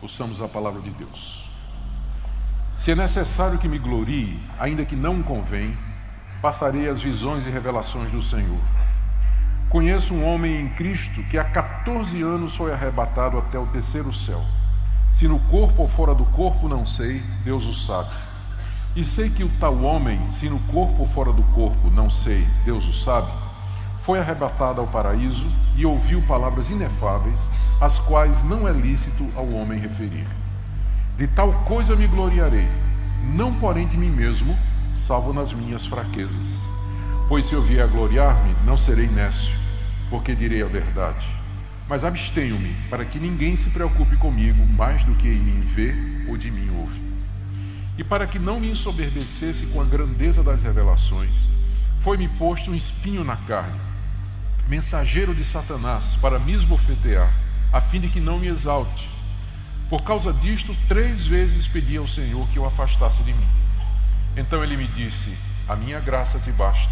Ouçamos a palavra de Deus. Se é necessário que me glorie, ainda que não convém, passarei as visões e revelações do Senhor. Conheço um homem em Cristo que há 14 anos foi arrebatado até o terceiro céu. Se no corpo ou fora do corpo, não sei, Deus o sabe. E sei que o tal homem, se no corpo ou fora do corpo, não sei, Deus o sabe, foi arrebatado ao paraíso e ouviu palavras inefáveis, as quais não é lícito ao homem referir. De tal coisa me gloriarei, não porém de mim mesmo, salvo nas minhas fraquezas. Pois se eu vier a gloriar-me, não serei nécio, porque direi a verdade. Mas abstenho-me, para que ninguém se preocupe comigo mais do que em mim vê ou de mim ouve. E para que não me ensoberbecesse com a grandeza das revelações, foi-me posto um espinho na carne, mensageiro de Satanás, para me esbofetear, a fim de que não me exalte. Por causa disto, 3 vezes pedi ao Senhor que o afastasse de mim. Então ele me disse: a minha graça te basta,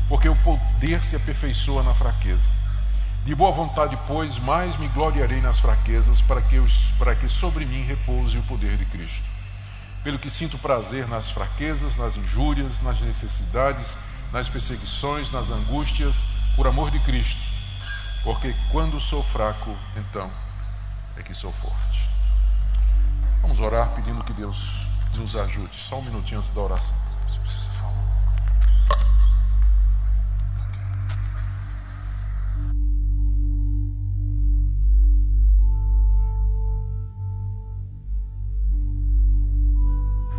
porque o poder se aperfeiçoa na fraqueza. De boa vontade, pois, mais me gloriarei nas fraquezas, para que sobre mim repouse o poder de Cristo. Pelo que sinto prazer nas fraquezas, nas injúrias, nas necessidades, nas perseguições, nas angústias, por amor de Cristo, porque quando sou fraco, então é que sou forte. Vamos orar pedindo que Deus nos ajude. Só um minutinho antes da oração. Você precisa falar.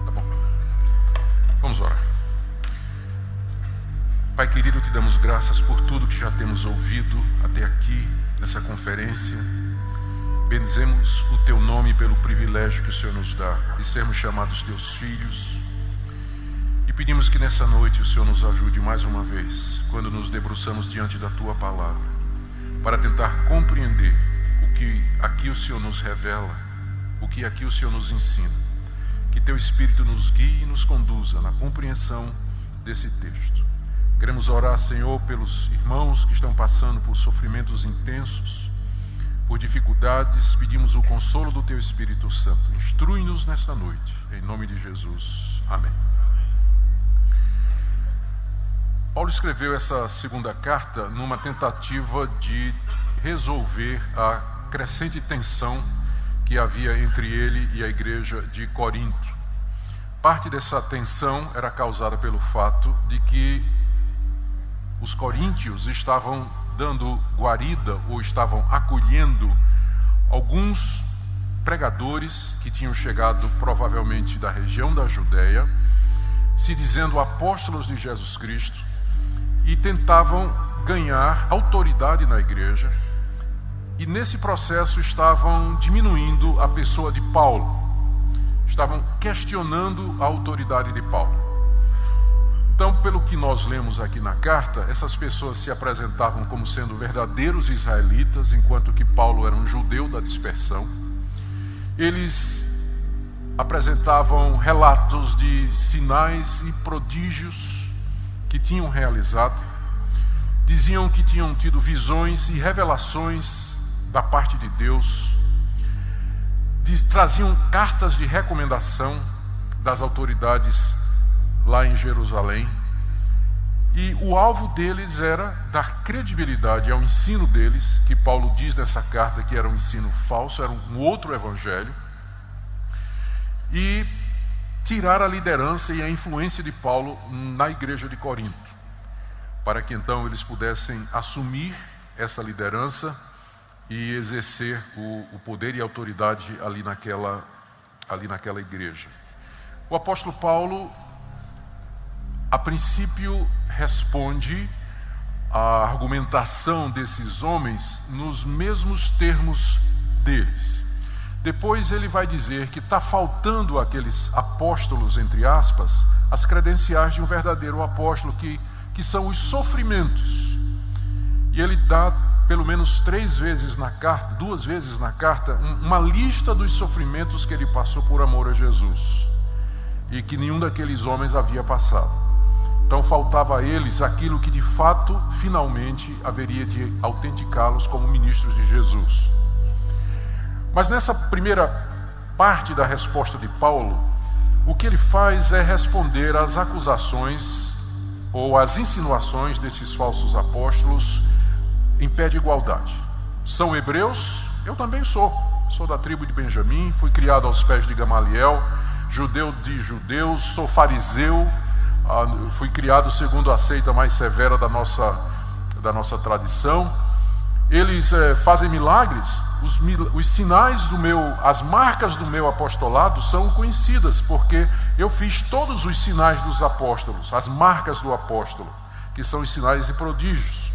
Tá bom. Vamos orar. Pai querido, te damos graças por tudo que já temos ouvido até aqui, nessa conferência. Bendizemos o teu nome pelo privilégio que o Senhor nos dá de sermos chamados teus filhos. E pedimos que nessa noite o Senhor nos ajude mais uma vez, quando nos debruçamos diante da tua palavra, para tentar compreender o que aqui o Senhor nos revela, o que aqui o Senhor nos ensina. Que teu Espírito nos guie e nos conduza na compreensão desse texto. Queremos orar, Senhor, pelos irmãos que estão passando por sofrimentos intensos, por dificuldades. Pedimos o consolo do Teu Espírito Santo. Instrui-nos nesta noite, em nome de Jesus. Amém. Paulo escreveu essa segunda carta numa tentativa de resolver a crescente tensão que havia entre ele e a igreja de Corinto. Parte dessa tensão era causada pelo fato de que os coríntios estavam dando guarida ou estavam acolhendo alguns pregadores que tinham chegado provavelmente da região da Judéia, se dizendo apóstolos de Jesus Cristo, e tentavam ganhar autoridade na igreja, e nesse processo estavam diminuindo a pessoa de Paulo, estavam questionando a autoridade de Paulo. Então, pelo que nós lemos aqui na carta, essas pessoas se apresentavam como sendo verdadeiros israelitas, enquanto que Paulo era um judeu da dispersão. Eles apresentavam relatos de sinais e prodígios que tinham realizado. Diziam que tinham tido visões e revelações da parte de Deus. Traziam cartas de recomendação das autoridades lá em Jerusalém, e o alvo deles era dar credibilidade ao ensino deles, que Paulo diz nessa carta que era um ensino falso, era um outro evangelho, e tirar a liderança e a influência de Paulo na igreja de Corinto, para que então eles pudessem assumir essa liderança e exercer o poder e a autoridade ali naquela igreja. O apóstolo Paulo, a princípio, responde à argumentação desses homens nos mesmos termos deles. Depois ele vai dizer que está faltando àqueles apóstolos, entre aspas, as credenciais de um verdadeiro apóstolo, que são os sofrimentos. E ele dá pelo menos 3 vezes na carta, 2 vezes na carta, uma lista dos sofrimentos que ele passou por amor a Jesus, e que nenhum daqueles homens havia passado. Então faltava a eles aquilo que de fato, finalmente, haveria de autenticá-los como ministros de Jesus. Mas nessa primeira parte da resposta de Paulo, o que ele faz é responder às acusações ou às insinuações desses falsos apóstolos em pé de igualdade. São hebreus? Eu também sou. Sou da tribo de Benjamim, fui criado aos pés de Gamaliel, judeu de judeus, sou fariseu, fui criado segundo a seita mais severa da nossa tradição. Eles fazem milagres, os sinais as marcas do meu apostolado são conhecidas, porque eu fiz todos os sinais dos apóstolos, as marcas do apóstolo, que são os sinais e prodígios.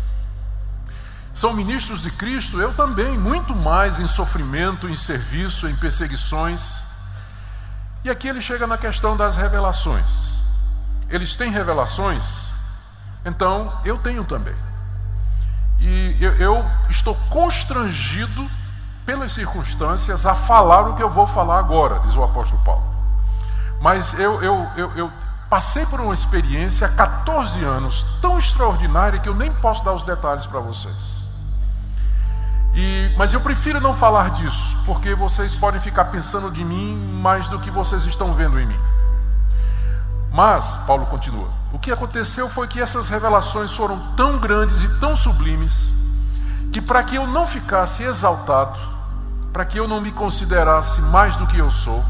São ministros de Cristo, eu também, muito mais em sofrimento, em serviço, em perseguições. E aqui ele chega na questão das revelações. Eles têm revelações, então eu tenho também. E eu estou constrangido pelas circunstâncias a falar o que eu vou falar agora, diz o apóstolo Paulo. Mas eu passei por uma experiência há 14 anos tão extraordinária que eu nem posso dar os detalhes para vocês. Mas eu prefiro não falar disso, porque vocês podem ficar pensando de mim mais do que vocês estão vendo em mim. Mas, Paulo continua, o que aconteceu foi que essas revelações foram tão grandes e tão sublimes, que para que eu não ficasse exaltado, para que eu não me considerasse mais do que eu sou,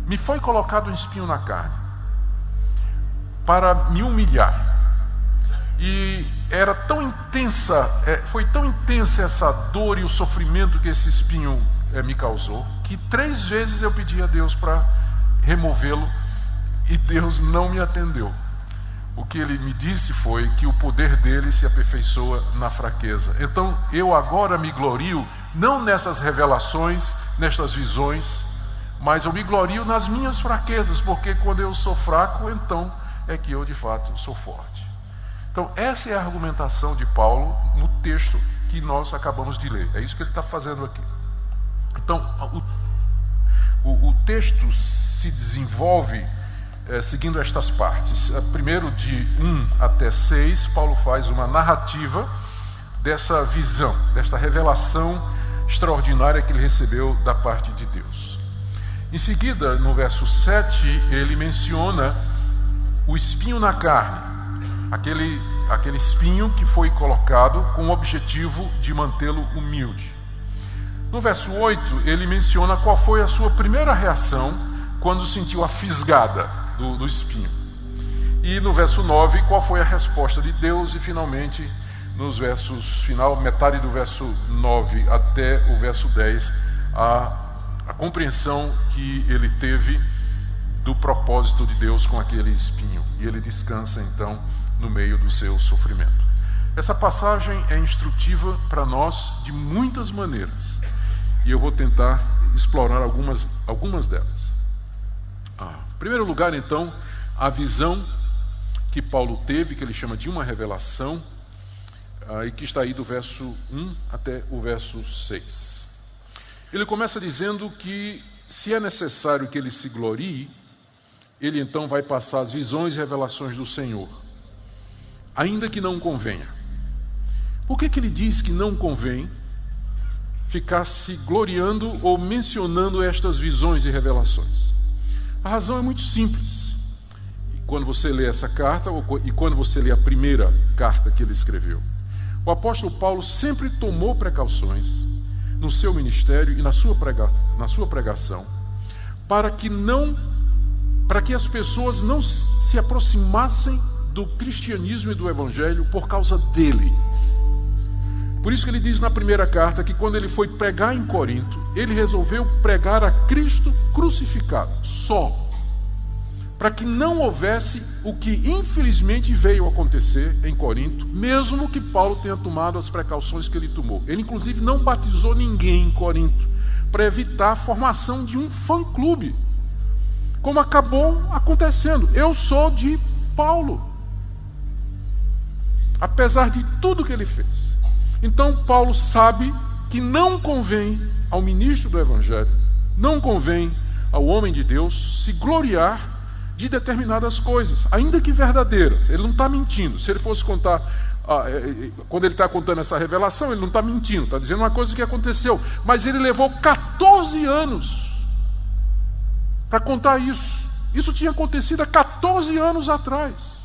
me foi colocado um espinho na carne, para me humilhar. E era tão intensa, foi tão intensa essa dor e o sofrimento que esse espinho me causou, que 3 vezes eu pedi a Deus para removê-lo, e Deus não me atendeu. O que ele me disse foi que o poder dele se aperfeiçoa na fraqueza. Então eu agora me glorio, não nessas revelações, nestas visões, mas eu me glorio nas minhas fraquezas, porque quando eu sou fraco, então é que eu de fato sou forte. Então essa é a argumentação de Paulo no texto que nós acabamos de ler. É isso que ele está fazendo aqui. Então o texto se desenvolve seguindo estas partes. Primeiro, de 1 até 6, Paulo faz uma narrativa dessa visão, desta revelação extraordinária que ele recebeu da parte de Deus. Em seguida, no verso 7, ele menciona o espinho na carne, aquele espinho que foi colocado com o objetivo de mantê-lo humilde. No verso 8, ele menciona qual foi a sua primeira reação quando sentiu a fisgada do espinho. E no verso 9, qual foi a resposta de Deus? E finalmente, nos versos final, metade do verso 9 até o verso 10, a compreensão que ele teve do propósito de Deus com aquele espinho. E ele descansa então no meio do seu sofrimento. Essa passagem é instrutiva para nós de muitas maneiras. E eu vou tentar explorar algumas delas. Em primeiro lugar, então, a visão que Paulo teve, que ele chama de uma revelação, e que está aí do verso 1 até o verso 6. Ele começa dizendo que, se é necessário que ele se glorie, ele então vai passar as visões e revelações do Senhor, ainda que não convenha. Por que ele diz que não convém ficar se gloriando ou mencionando estas visões e revelações? A razão é muito simples. E quando você lê essa carta, e quando você lê a primeira carta que ele escreveu, o apóstolo Paulo sempre tomou precauções no seu ministério e na sua pregação, para que as pessoas não se aproximassem do cristianismo e do evangelho por causa dele. Por isso que ele diz na primeira carta que quando ele foi pregar em Corinto, ele resolveu pregar a Cristo crucificado, só, para que não houvesse o que infelizmente veio acontecer em Corinto, mesmo que Paulo tenha tomado as precauções que ele tomou. Ele inclusive não batizou ninguém em Corinto, para evitar a formação de um fã-clube, como acabou acontecendo. Eu sou de Paulo, apesar de tudo que ele fez. Então Paulo sabe que não convém ao ministro do Evangelho, não convém ao homem de Deus se gloriar de determinadas coisas, ainda que verdadeiras. Ele não está mentindo. Se ele fosse contar, quando ele está contando essa revelação, ele não está mentindo, está dizendo uma coisa que aconteceu. Mas ele levou 14 anos para contar isso. Isso tinha acontecido há 14 anos atrás.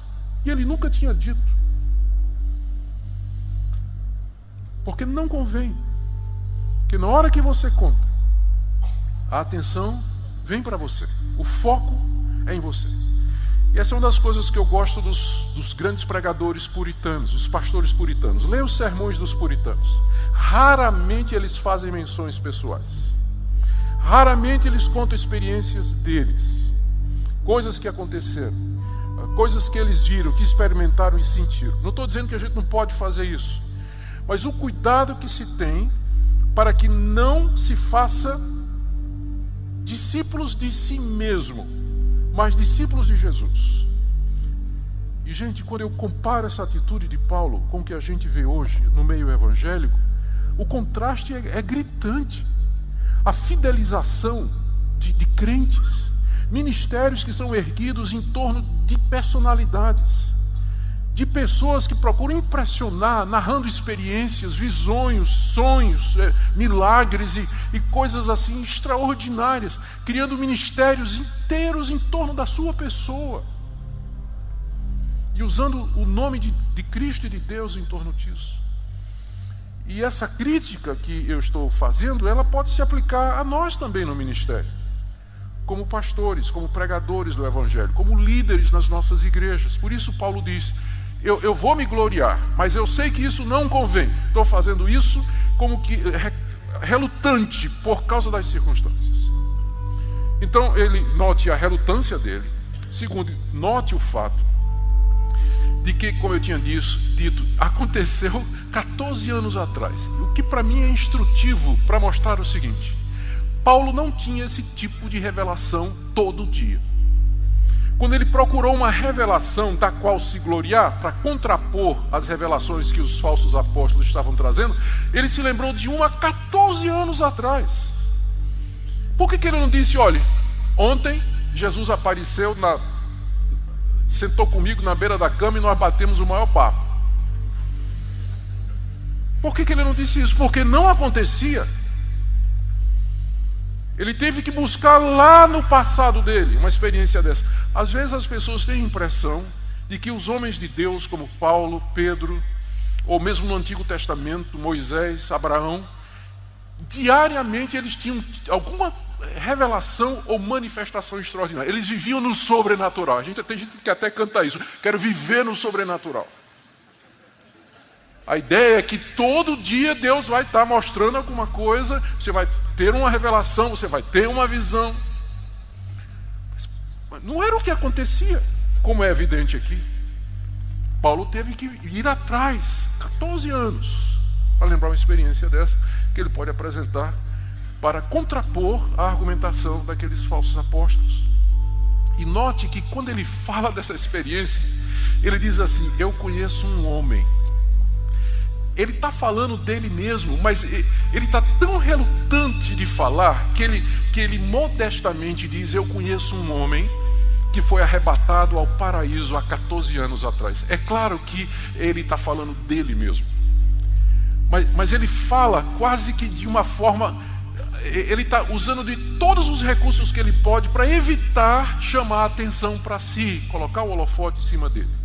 E ele nunca tinha dito. Porque não convém. Porque na hora que você conta, a atenção vem para você. O foco é em você. E essa é uma das coisas que eu gosto dos grandes pregadores puritanos, os pastores puritanos. Leia os sermões dos puritanos. Raramente eles fazem menções pessoais. Raramente eles contam experiências deles. Coisas que aconteceram. Coisas que eles viram, que experimentaram e sentiram. Não estou dizendo que a gente não pode fazer isso. Mas o cuidado que se tem para que não se faça discípulos de si mesmo, mas discípulos de Jesus. E, gente, quando eu comparo essa atitude de Paulo com o que a gente vê hoje no meio evangélico, o contraste é gritante. A fidelização de crentes, ministérios que são erguidos em torno de personalidades, de pessoas que procuram impressionar, narrando experiências, visões, sonhos, milagres e coisas assim extraordinárias, criando ministérios inteiros em torno da sua pessoa e usando o nome de Cristo e de Deus em torno disso. E essa crítica que eu estou fazendo, ela pode se aplicar a nós também no ministério, como pastores, como pregadores do Evangelho, como líderes nas nossas igrejas. Por isso Paulo diz: eu vou me gloriar, mas eu sei que isso não convém. Estou fazendo isso como que relutante por causa das circunstâncias. Então ele note a relutância dele. Segundo, note o fato de que, como eu tinha dito, aconteceu 14 anos atrás. O que para mim é instrutivo para mostrar o seguinte: Paulo não tinha esse tipo de revelação todo dia. Quando ele procurou uma revelação da qual se gloriar, para contrapor as revelações que os falsos apóstolos estavam trazendo, ele se lembrou de uma 14 anos atrás. Por que ele não disse: olha, ontem Jesus apareceu, sentou comigo na beira da cama e nós batemos o maior papo? Por que ele não disse isso? Porque não acontecia. Ele teve que buscar lá no passado dele uma experiência dessa. Às vezes as pessoas têm a impressão de que os homens de Deus, como Paulo, Pedro, ou mesmo no Antigo Testamento, Moisés, Abraão, diariamente eles tinham alguma revelação ou manifestação extraordinária. Eles viviam no sobrenatural. Tem gente que até canta isso: quero viver no sobrenatural. A ideia é que todo dia Deus vai estar mostrando alguma coisa, você vai ter uma revelação, você vai ter uma visão. Mas não era o que acontecia, como é evidente aqui. Paulo teve que ir atrás, 14 anos, para lembrar uma experiência dessa, que ele pode apresentar para contrapor a argumentação daqueles falsos apóstolos. E note que quando ele fala dessa experiência, ele diz assim: eu conheço um homem. Ele está falando dele mesmo, mas ele está tão relutante de falar que ele modestamente diz: eu conheço um homem que foi arrebatado ao paraíso há 14 anos atrás. É claro que ele está falando dele mesmo, mas ele fala quase que de uma forma, ele está usando de todos os recursos que ele pode para evitar chamar a atenção para si, colocar o holofote em cima dele.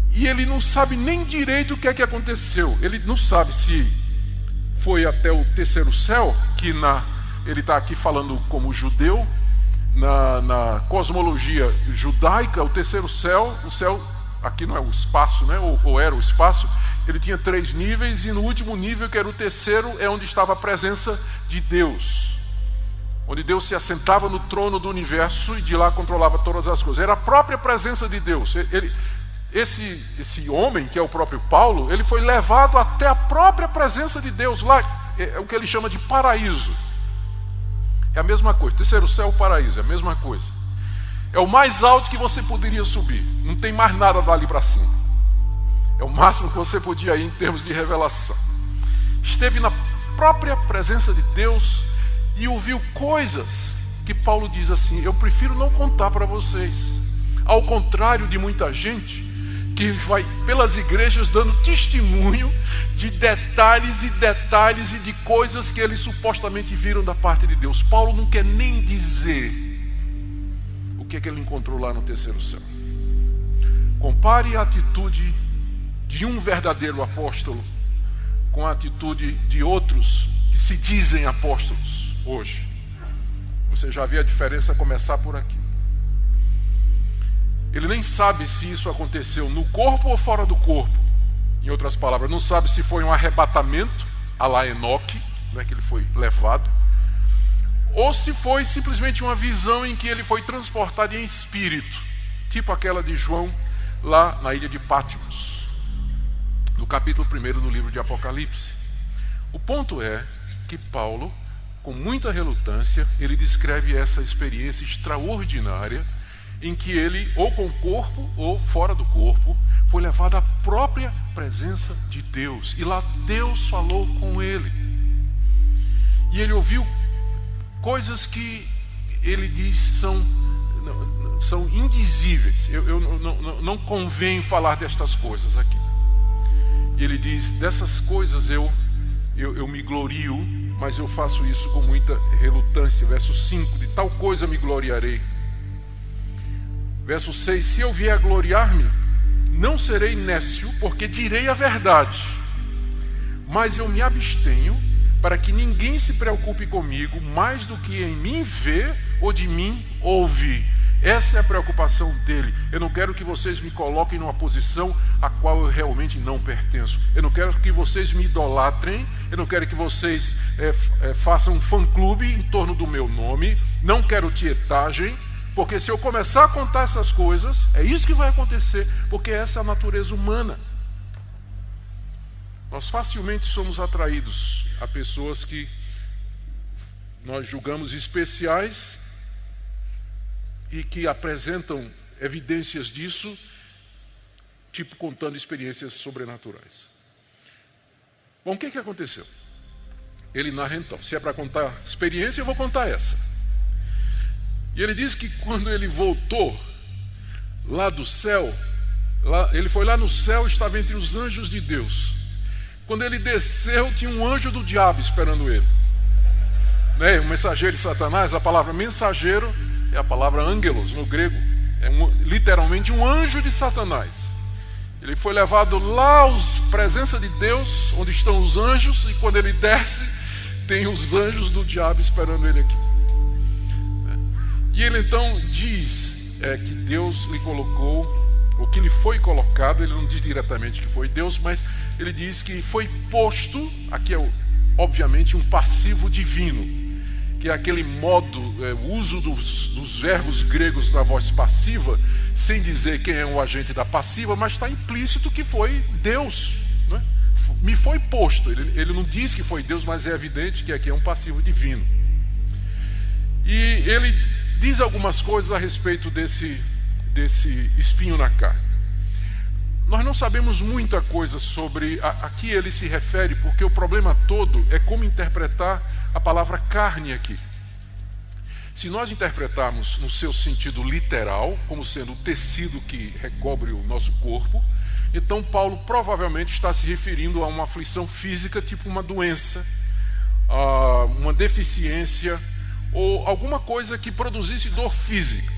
E ele não sabe nem direito o que é que aconteceu. Ele não sabe se foi até o terceiro céu, que ele está aqui falando como judeu. Na cosmologia judaica, o terceiro céu, o céu aqui não é o espaço, né? ou era o espaço, ele tinha 3 níveis, e no último nível, que era o terceiro, é onde estava a presença de Deus, onde Deus se assentava no trono do universo e de lá controlava todas as coisas. Era a própria presença de Deus. Esse homem, que é o próprio Paulo, ele foi levado até a própria presença de Deus. Lá é o que ele chama de paraíso. É a mesma coisa. Terceiro céu, paraíso, é a mesma coisa. É o mais alto que você poderia subir. Não tem mais nada dali para cima. É o máximo que você podia ir em termos de revelação. Esteve na própria presença de Deus e ouviu coisas que Paulo diz assim: eu prefiro não contar para vocês. Ao contrário de muita gente que vai pelas igrejas dando testemunho de detalhes e detalhes e de coisas que eles supostamente viram da parte de Deus. Paulo não quer nem dizer o que é que ele encontrou lá no terceiro céu. Compare a atitude de um verdadeiro apóstolo com a atitude de outros que se dizem apóstolos hoje. Você já vê a diferença começar por aqui. Ele nem sabe se isso aconteceu no corpo ou fora do corpo. Em outras palavras, não sabe se foi um arrebatamento, à la Enoque, né, que ele foi levado, ou se foi simplesmente uma visão em que ele foi transportado em espírito, tipo aquela de João lá na ilha de Patmos, no capítulo 1 do livro de Apocalipse. O ponto é que Paulo, com muita relutância, ele descreve essa experiência extraordinária em que ele, ou com o corpo ou fora do corpo, foi levado à própria presença de Deus. E lá Deus falou com ele. E ele ouviu coisas que ele diz são indizíveis. Não convém falar destas coisas aqui. E ele diz, dessas coisas eu me glorio, mas eu faço isso com muita relutância. Verso 5, de tal coisa me gloriarei. Verso 6, se eu vier a gloriar-me, não serei nécio, porque direi a verdade. Mas eu me abstenho, para que ninguém se preocupe comigo, mais do que em mim vê ou de mim ouve. Essa é a preocupação dele. Eu não quero que vocês me coloquem numa posição a qual eu realmente não pertenço. Eu não quero que vocês me idolatrem. Eu não quero que vocês façam um fã-clube em torno do meu nome. Não quero tietagem. Porque se eu começar a contar essas coisas, é isso que vai acontecer, porque essa é a natureza humana. Nós facilmente somos atraídos a pessoas que nós julgamos especiais e que apresentam evidências disso, tipo contando experiências sobrenaturais. Bom, o que aconteceu? Ele narra então, se é para contar experiência, eu vou contar essa. E ele diz que quando ele voltou lá do céu, ele foi lá no céu e estava entre os anjos de Deus. Quando ele desceu, tinha um anjo do diabo esperando ele. Né? Um mensageiro de Satanás, a palavra mensageiro é a palavra ângelos no grego. É literalmente um anjo de Satanás. Ele foi levado lá à presença de Deus, onde estão os anjos, e quando ele desce, tem os anjos do diabo esperando ele aqui. E ele então diz que Deus lhe colocou, o que lhe foi colocado, ele não diz diretamente que foi Deus, mas ele diz que foi posto, aqui é obviamente um passivo divino, que é aquele modo, o uso dos verbos gregos na voz passiva, sem dizer quem é o agente da passiva, mas está implícito que foi Deus, né? Me foi posto, ele não diz que foi Deus, mas é evidente que aqui é um passivo divino. E ele diz algumas coisas a respeito desse espinho na carne. Nós não sabemos muita coisa sobre a que ele se refere, porque o problema todo é como interpretar a palavra carne aqui. Se nós interpretarmos no seu sentido literal, como sendo o tecido que recobre o nosso corpo, então Paulo provavelmente está se referindo a uma aflição física, tipo uma doença, uma deficiência, ou alguma coisa que produzisse dor física.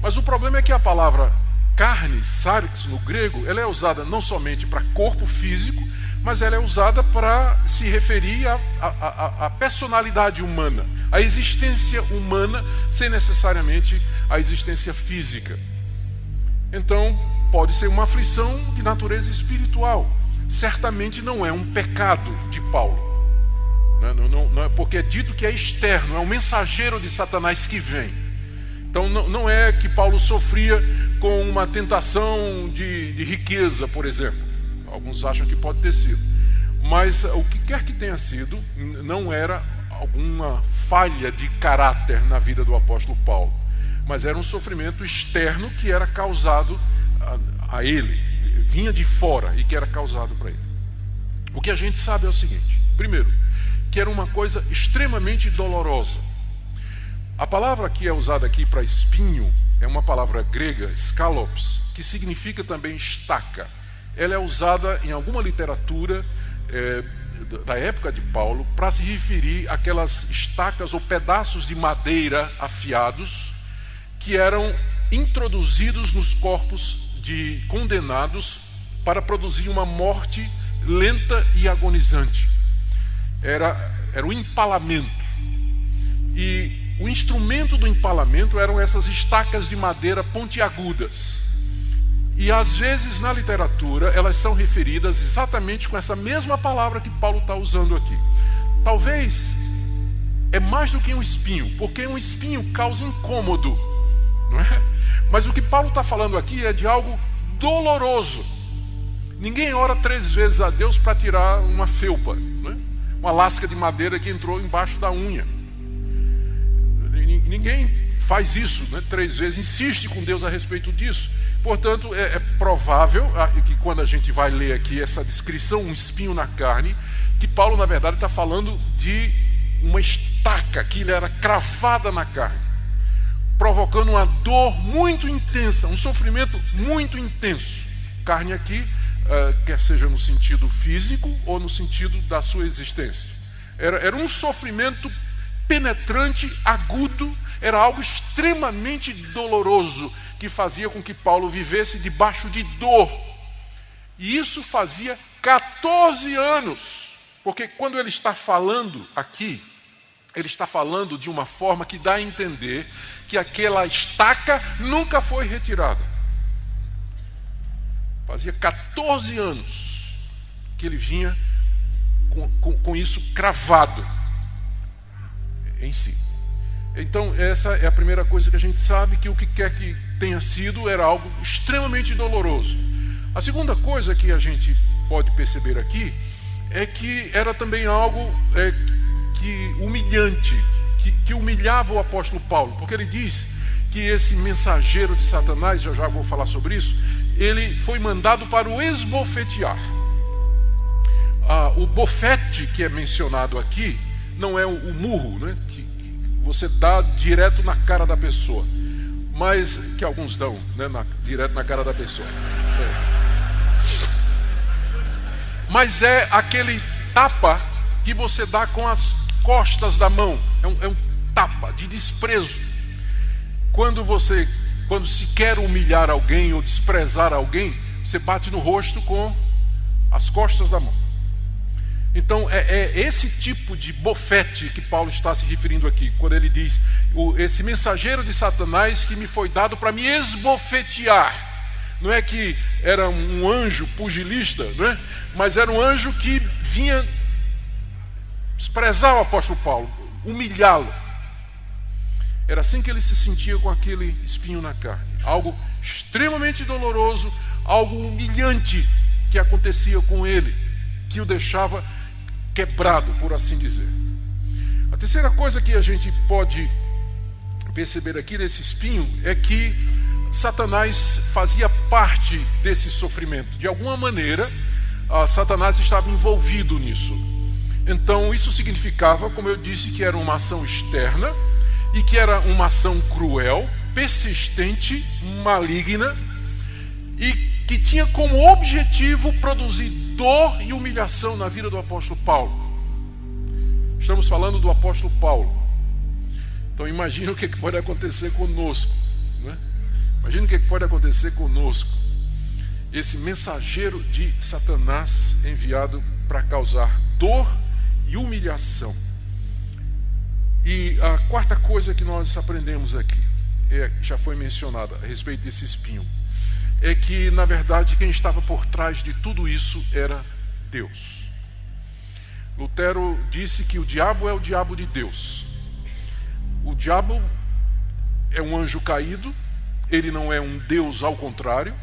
Mas o problema é que a palavra carne, sarx, no grego, ela é usada não somente para corpo físico, mas ela é usada para se referir à personalidade humana, à existência humana, sem necessariamente a existência física. Então, pode ser uma aflição de natureza espiritual. Certamente não é um pecado de Paulo. Não é porque é dito que é externo, é um mensageiro de Satanás que vem. Então não é que Paulo sofria com uma tentação de riqueza, por exemplo. Alguns acham que pode ter sido. Mas o que quer que tenha sido, não era alguma falha de caráter na vida do apóstolo Paulo. Mas era um sofrimento externo que era causado a ele, vinha de fora e que era causado para ele. O que a gente sabe é o seguinte: primeiro, que era uma coisa extremamente dolorosa. A palavra que é usada aqui para espinho é uma palavra grega, skalops, que significa também estaca. Ela é usada em alguma literatura da época de Paulo para se referir àquelas estacas ou pedaços de madeira afiados que eram introduzidos nos corpos de condenados para produzir uma morte lenta e agonizante. Era o empalamento. E o instrumento do empalamento eram essas estacas de madeira pontiagudas. E às vezes na literatura elas são referidas exatamente com essa mesma palavra que Paulo está usando aqui. Talvez é mais do que um espinho, porque um espinho causa incômodo, não é? Mas o que Paulo está falando aqui é de algo doloroso. Ninguém ora 3 vezes a Deus para tirar uma felpa, não é? Uma lasca de madeira que entrou embaixo da unha. Ninguém faz isso, né, 3 vezes, insiste com Deus a respeito disso. Portanto, é provável que quando a gente vai ler aqui essa descrição, um espinho na carne, que Paulo, na verdade, está falando de uma estaca que lhe era cravada na carne, provocando uma dor muito intensa, um sofrimento muito intenso. Carne aqui, quer seja no sentido físico ou no sentido da sua existência. Era um sofrimento penetrante, agudo, era algo extremamente doloroso que fazia com que Paulo vivesse debaixo de dor. E isso fazia 14 anos, porque quando ele está falando aqui, ele está falando de uma forma que dá a entender que aquela estaca nunca foi retirada. Fazia 14 anos que ele vinha com isso cravado em si. Então essa é a primeira coisa que a gente sabe, que o que quer que tenha sido era algo extremamente doloroso. A segunda coisa que a gente pode perceber aqui é que era também algo que humilhante, que humilhava o apóstolo Paulo, porque ele diz que esse mensageiro de Satanás, já vou falar sobre isso, ele foi mandado para o esbofetear. O bofete que é mencionado aqui não é o murro, né, que você dá direto na cara da pessoa, mas que alguns dão, né, direto na cara da pessoa. Mas é aquele tapa que você dá com as costas da mão. É um tapa de desprezo. Quando se quer humilhar alguém ou desprezar alguém, você bate no rosto com as costas da mão. Então é esse tipo de bofete que Paulo está se referindo aqui, quando ele diz, esse mensageiro de Satanás que me foi dado para me esbofetear. Não é que era um anjo pugilista, não é? Mas era um anjo que vinha desprezar o apóstolo Paulo, humilhá-lo. Era assim que ele se sentia com aquele espinho na carne. Algo extremamente doloroso, algo humilhante que acontecia com ele, que o deixava quebrado, por assim dizer. A terceira coisa que a gente pode perceber aqui desse espinho é que Satanás fazia parte desse sofrimento. De alguma maneira, Satanás estava envolvido nisso. Então isso significava, como eu disse, que era uma ação externa e que era uma ação cruel, persistente, maligna e que tinha como objetivo produzir dor e humilhação na vida do apóstolo Paulo. Estamos falando do apóstolo Paulo. Então imagina o que pode acontecer conosco, né? Imagina o que pode acontecer conosco. Esse mensageiro de Satanás enviado para causar dor e humilhação. E a quarta coisa que nós aprendemos aqui, já foi mencionada a respeito desse espinho, é que, na verdade, quem estava por trás de tudo isso era Deus. Lutero disse que o diabo é o diabo de Deus. O diabo é um anjo caído, ele não é um Deus ao contrário.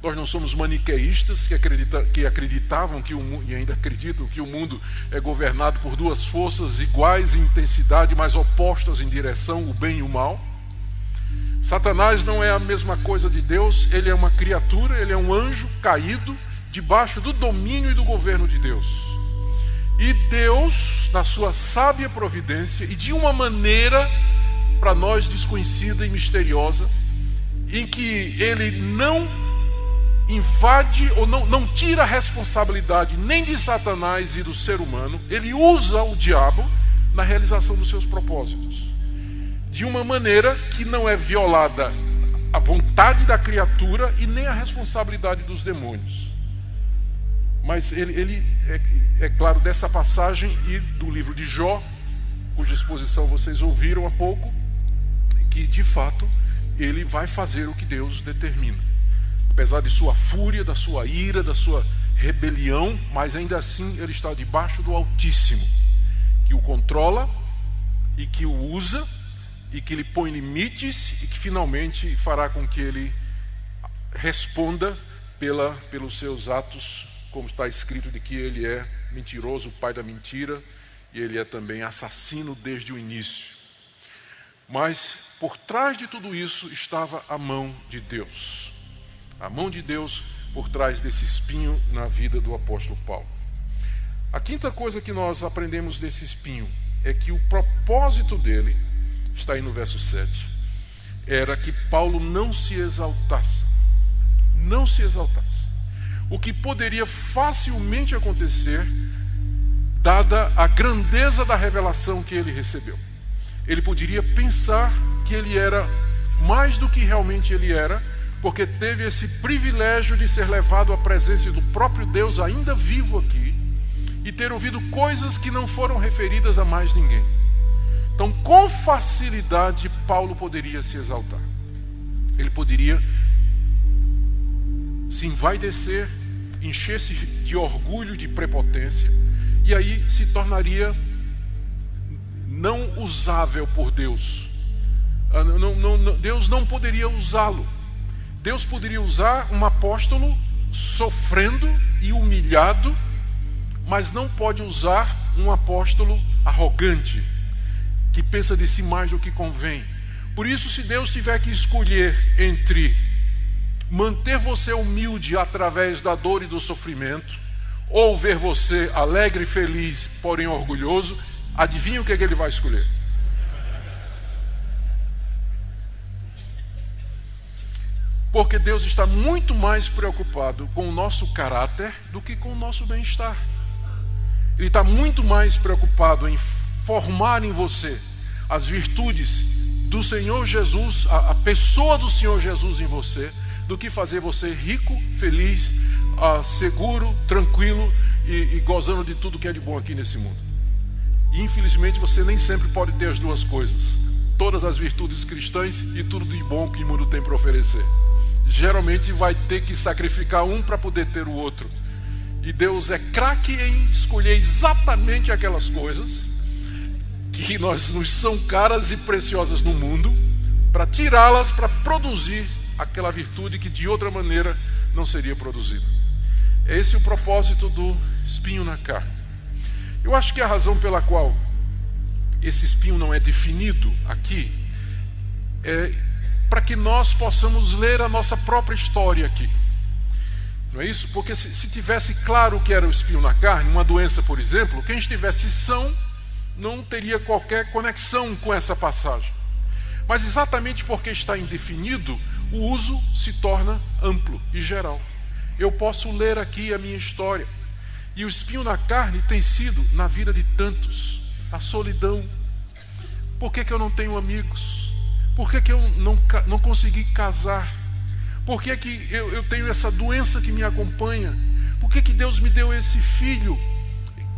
Nós não somos maniqueístas que acreditavam e ainda acreditam que o mundo é governado por duas forças iguais em intensidade, mas opostas em direção, o bem e o mal. Satanás não é a mesma coisa de Deus, ele é uma criatura, ele é um anjo caído debaixo do domínio e do governo de Deus. E Deus, na sua sábia providência e de uma maneira para nós desconhecida e misteriosa, em que ele não invade ou não tira a responsabilidade nem de Satanás e do ser humano. Ele usa o diabo na realização dos seus propósitos, de uma maneira que não é violada a vontade da criatura e nem a responsabilidade dos demônios. Mas ele é claro, dessa passagem e do livro de Jó, cuja exposição vocês ouviram há pouco, que de fato ele vai fazer o que Deus determina. Apesar de sua fúria, da sua ira, da sua rebelião, mas ainda assim ele está debaixo do Altíssimo, que o controla e que o usa e que lhe põe limites e que finalmente fará com que ele responda pelos seus atos, como está escrito de que ele é mentiroso, o pai da mentira, e ele é também assassino desde o início. Mas por trás de tudo isso estava a mão de Deus. A mão de Deus por trás desse espinho na vida do apóstolo Paulo. A quinta coisa que nós aprendemos desse espinho é que o propósito dele, está aí no verso 7, era que Paulo não se exaltasse. Não se exaltasse. O que poderia facilmente acontecer, dada a grandeza da revelação que ele recebeu. Ele poderia pensar que ele era mais do que realmente ele era, porque teve esse privilégio de ser levado à presença do próprio Deus ainda vivo aqui e ter ouvido coisas que não foram referidas a mais ninguém. Então, com facilidade, Paulo poderia se exaltar. Ele poderia se envaidecer, encher-se de orgulho, de prepotência, e aí se tornaria não usável por Deus. Deus não poderia usá-lo. Deus poderia usar um apóstolo sofrendo e humilhado, mas não pode usar um apóstolo arrogante, que pensa de si mais do que convém. Por isso, se Deus tiver que escolher entre manter você humilde através da dor e do sofrimento, ou ver você alegre e feliz, porém orgulhoso, adivinha o que ele vai escolher? Porque Deus está muito mais preocupado com o nosso caráter do que com o nosso bem-estar. Ele está muito mais preocupado em formar em você as virtudes do Senhor Jesus, a pessoa do Senhor Jesus em você, do que fazer você rico, feliz, seguro, tranquilo e gozando de tudo que é de bom aqui nesse mundo. E infelizmente você nem sempre pode ter as duas coisas, todas as virtudes cristãs e tudo de bom que o mundo tem para oferecer. Geralmente vai ter que sacrificar um para poder ter o outro. E Deus é craque em escolher exatamente aquelas coisas que nos são caras e preciosas no mundo, para tirá-las, para produzir aquela virtude que de outra maneira não seria produzida. É esse o propósito do espinho na carne. Eu acho que a razão pela qual esse espinho não é definido aqui é para que nós possamos ler a nossa própria história aqui. Não é isso? Porque se tivesse claro o que era o espinho na carne, uma doença, por exemplo, quem estivesse são não teria qualquer conexão com essa passagem. Mas exatamente porque está indefinido, o uso se torna amplo e geral. Eu posso ler aqui a minha história. E o espinho na carne tem sido, na vida de tantos, a solidão. Por que eu não tenho amigos? Por que eu não consegui casar? Por que eu tenho essa doença que me acompanha? Por que Deus me deu esse filho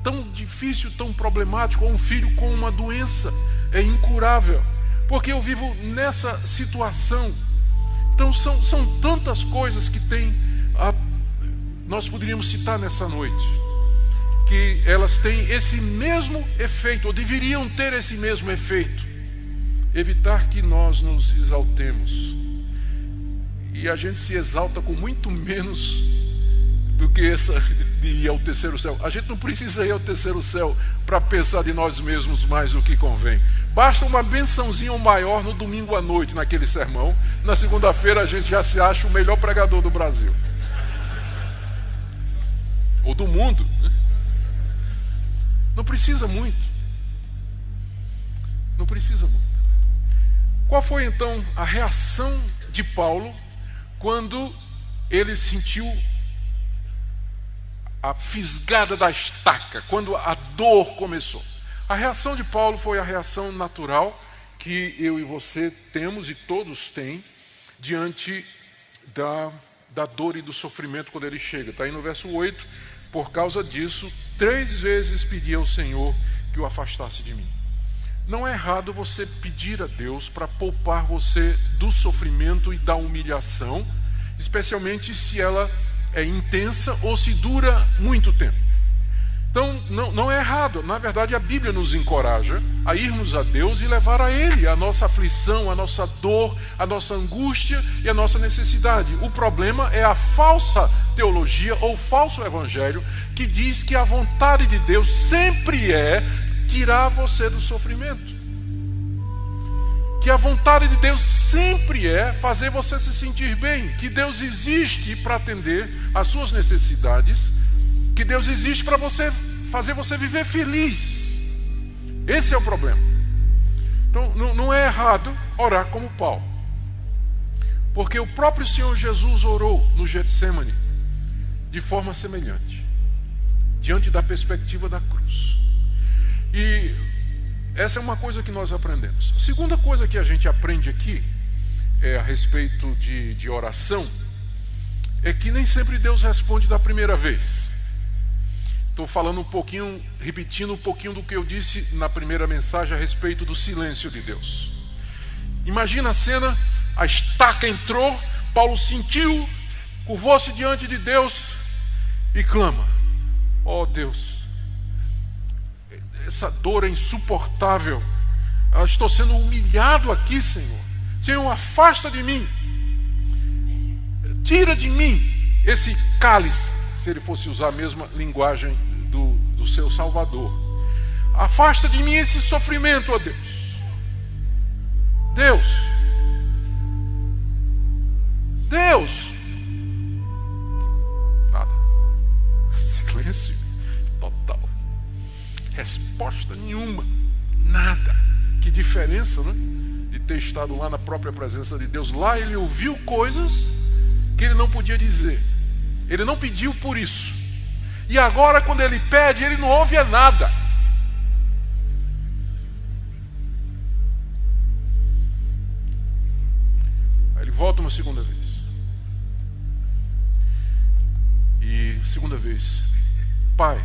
tão difícil, tão problemático, ou um filho com uma doença incurável? Porque eu vivo nessa situação. Então são tantas coisas que nós poderíamos citar nessa noite, que elas têm esse mesmo efeito, ou deveriam ter esse mesmo efeito: evitar que nós nos exaltemos. E a gente se exalta com muito menos do que essa de ir ao terceiro céu. A gente não precisa ir ao terceiro céu para pensar de nós mesmos mais do que convém. Basta uma bençãozinha maior no domingo à noite, naquele sermão. Na segunda-feira a gente já se acha o melhor pregador do Brasil. Ou do mundo. Não precisa muito. Não precisa muito. Qual foi então a reação de Paulo quando ele sentiu a fisgada da estaca, quando a dor começou? A reação de Paulo foi a reação natural que eu e você temos e todos têm diante da dor e do sofrimento quando ele chega. Está aí no verso 8, por causa disso, 3 vezes pedi ao Senhor que o afastasse de mim. Não é errado você pedir a Deus para poupar você do sofrimento e da humilhação, especialmente se ela é intensa ou se dura muito tempo. Então, não é errado. Na verdade, a Bíblia nos encoraja a irmos a Deus e levar a Ele a nossa aflição, a nossa dor, a nossa angústia e a nossa necessidade. O problema é a falsa teologia ou falso evangelho que diz que a vontade de Deus sempre é tirar você do sofrimento. Que a vontade de Deus sempre é fazer você se sentir bem. Que Deus existe para atender às suas necessidades. Que Deus existe para fazer você viver feliz. Esse é o problema. Então, não é errado orar como Paulo. Porque o próprio Senhor Jesus orou no Getsemane de forma semelhante, diante da perspectiva da cruz. E essa é uma coisa que nós aprendemos. A segunda coisa que a gente aprende aqui, a respeito de oração, é que nem sempre Deus responde da primeira vez. Estou falando repetindo um pouquinho do que eu disse na primeira mensagem a respeito do silêncio de Deus. Imagina a cena, a estaca entrou, Paulo sentiu, curvou-se diante de Deus e clama: ó Deus, essa dor é insuportável, eu estou sendo humilhado aqui, Senhor. Senhor, afasta de mim, tira de mim esse cálice, se ele fosse usar a mesma linguagem do seu Salvador. Afasta de mim esse sofrimento, ó Deus. Deus. Nada. Silêncio total. Resposta nenhuma. Nada. Que diferença, né? De ter estado lá na própria presença de Deus. Lá ele ouviu coisas que ele não podia dizer. Ele não pediu por isso. E agora, quando ele pede, ele não ouve nada. Aí ele volta uma segunda vez. E segunda vez: Pai,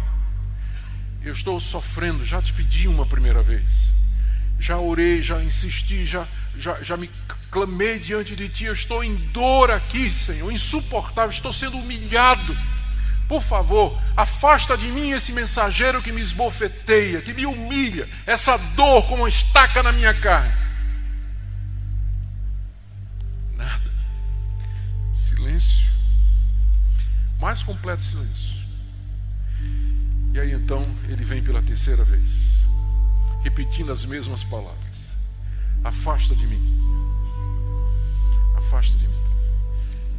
eu estou sofrendo, já te pedi uma primeira vez. Já orei, já insisti, já me clamei diante de ti, eu estou em dor aqui, Senhor, insuportável, estou sendo humilhado. Por favor, afasta de mim esse mensageiro que me esbofeteia, que me humilha, essa dor como uma estaca na minha carne. Nada. Silêncio. Mais completo silêncio. E aí então ele vem pela terceira vez, repetindo as mesmas palavras: afasta de mim. Afasta de mim.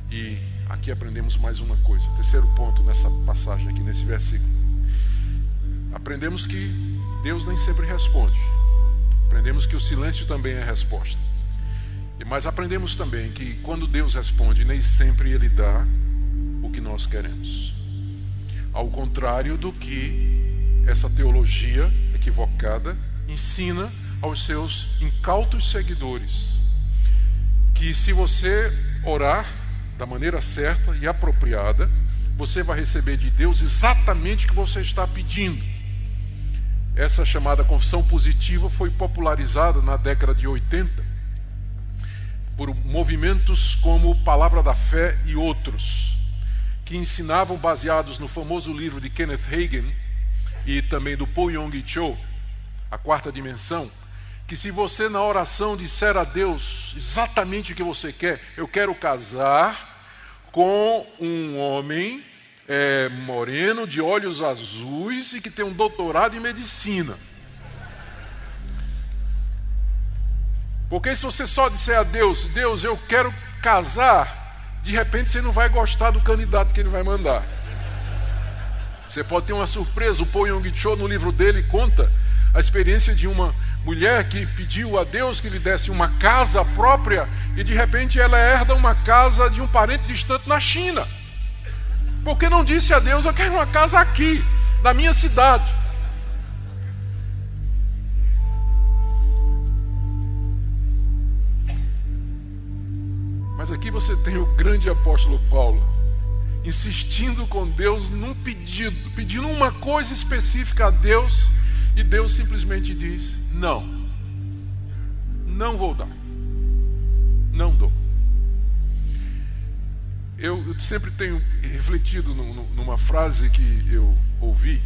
E aqui aprendemos mais uma coisa. Terceiro ponto nessa passagem aqui, nesse versículo. Aprendemos que Deus nem sempre responde. Aprendemos que o silêncio também é resposta. Mas aprendemos também que quando Deus responde, nem sempre Ele dá o que nós queremos. Ao contrário do que essa teologia equivocada ensina aos seus incautos seguidores. Que se você orar da maneira certa e apropriada, você vai receber de Deus exatamente o que você está pedindo. Essa chamada confissão positiva foi popularizada na década de 80 por movimentos como Palavra da Fé e outros, que ensinavam, baseados no famoso livro de Kenneth Hagin e também do Paul Yong Cho, A Quarta Dimensão, que se você na oração disser a Deus exatamente o que você quer: eu quero casar com um homem moreno, de olhos azuis e que tem um doutorado em medicina. Porque se você só disser a Deus: Deus, eu quero casar, de repente você não vai gostar do candidato que ele vai mandar. Você pode ter uma surpresa. O Paul Yong Cho, no livro dele, conta A experiência de uma mulher que pediu a Deus que lhe desse uma casa própria e de repente ela herda uma casa de um parente distante na China. Porque não disse a Deus: eu quero uma casa aqui, na minha cidade. Mas aqui você tem o grande apóstolo Paulo insistindo com Deus num pedido, pedindo uma coisa específica a Deus, e Deus simplesmente diz: não vou dar, não dou. Eu sempre tenho refletido numa frase que eu ouvi,